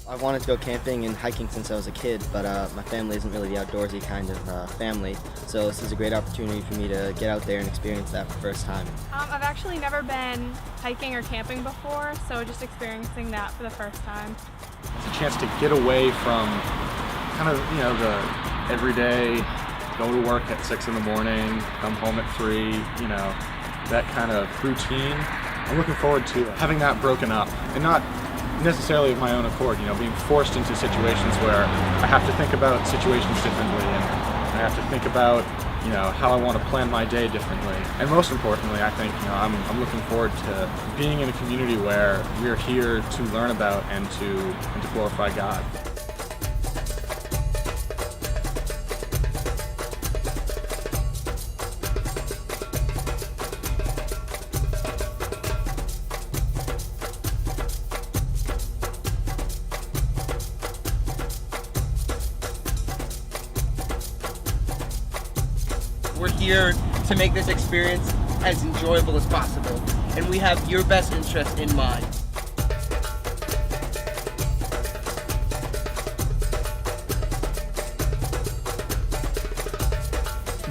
I wanted to go camping and hiking since I was a kid, but my family isn't really the outdoorsy kind of family, so this is a great opportunity for me to get out there and experience that for the first time. I've actually never been hiking or camping before, so just experiencing that for the first time. It's a chance to get away from kind of, the everyday, go to work at 6 in the morning, come home at 3, that kind of routine. I'm looking forward to having that broken up, and not necessarily of my own accord, being forced into situations where I have to think about situations differently, and I have to think about, how I want to plan my day differently. And most importantly, I think, I'm looking forward to being in a community where we're here to learn about and to glorify God. We're here to make this experience as enjoyable as possible, and we have your best interest in mind.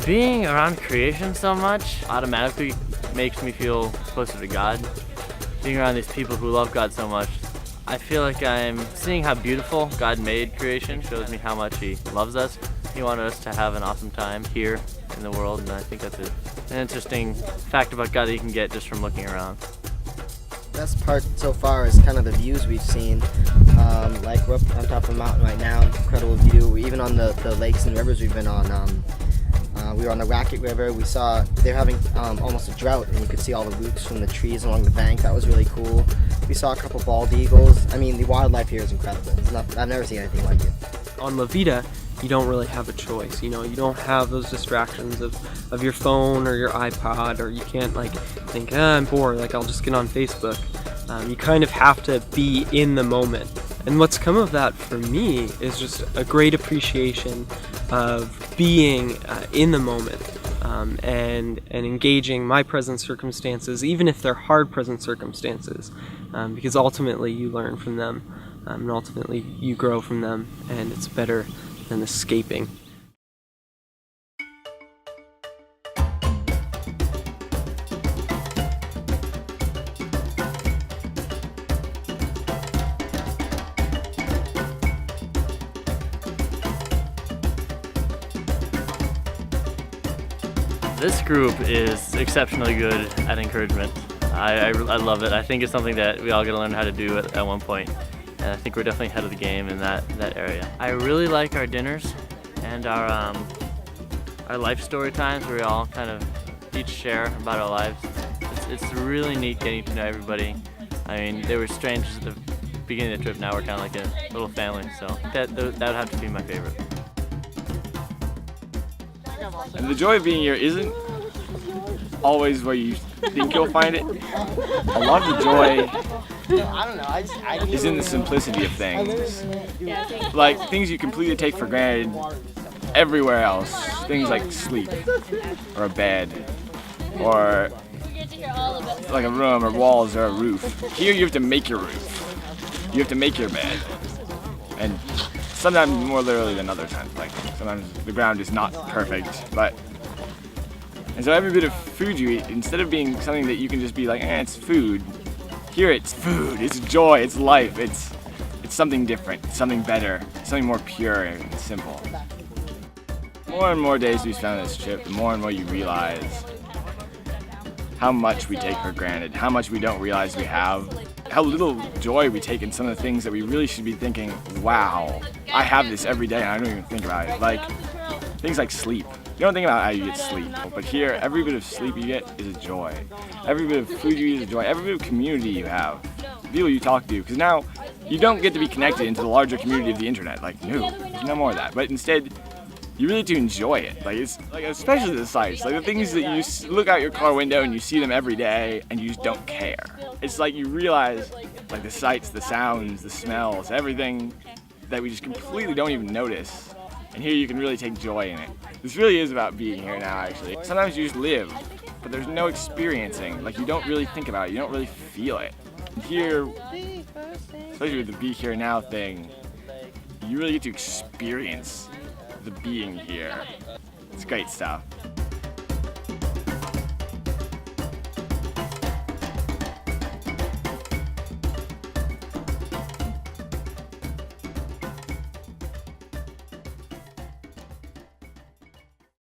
Being around creation so much automatically makes me feel closer to God. Being around these people who love God so much, I feel like I'm seeing how beautiful God made creation, shows me how much He loves us. He wanted us to have an awesome time here in the world, and I think that's an interesting fact about God that you can get just from looking around. Best part so far is kind of the views we've seen. Like we're up on top of a mountain right now, incredible view. Even on the lakes and rivers we've been on. We were on the Racket River. We saw they're having almost a drought, and you could see all the roots from the trees along the bank. That was really cool. We saw a couple bald eagles. I mean, the wildlife here is incredible. I've never seen anything like it. On La Vida, you don't really have a choice. You don't have those distractions of your phone or your iPod, or you can't think, I'm bored, I'll just get on Facebook. You kind of have to be in the moment. And what's come of that for me is just a great appreciation of being in the moment and engaging my present circumstances, even if they're hard present circumstances, because ultimately you learn from them, and ultimately you grow from them, and it's better than escaping. This group is exceptionally good at encouragement. I love it. I think it's something that we all got to learn how to do at one point. And I think we're definitely ahead of the game in that area. I really like our dinners and our life story times where we all kind of each share about our lives. It's really neat getting to know everybody. I mean, they were strangers at the beginning of the trip. Now we're kind of like a little family. So that would have to be my favorite. And the joy of being here isn't always where you think you'll find it. A lot of the joy is in the simplicity of things. Like things you completely take for granted everywhere else. Things like sleep, or a bed, or like a room, or walls, or a roof. Here you have to make your roof. You have to make your bed. And sometimes more literally than other times. Like sometimes the ground is not perfect, and so every bit of food you eat, instead of being something that you can just be like, it's food. Here it's food, it's joy, it's life, it's something different, it's something better, it's something more pure and simple. More and more days we spend on this trip, the more and more you realize how much we take for granted, how much we don't realize we have, how little joy we take in some of the things that we really should be thinking, wow, I have this every day and I don't even think about it. Like things like sleep. You don't think about how you get sleep, but here, every bit of sleep you get is a joy. Every bit of food you eat is a joy. Every bit of community you have, the people you talk to, because now you don't get to be connected into the larger community of the internet. No, there's no more of that. But instead, you really do enjoy it. It's especially the sights, the things that you look out your car window and you see them every day and you just don't care. It's you realize the sights, the sounds, the smells, everything that we just completely don't even notice. And here you can really take joy in it. This really is about being here now, actually. Sometimes you just live, but there's no experiencing. You don't really think about it, you don't really feel it. here, especially with the Be Here Now thing, you really get to experience the being here. It's great stuff.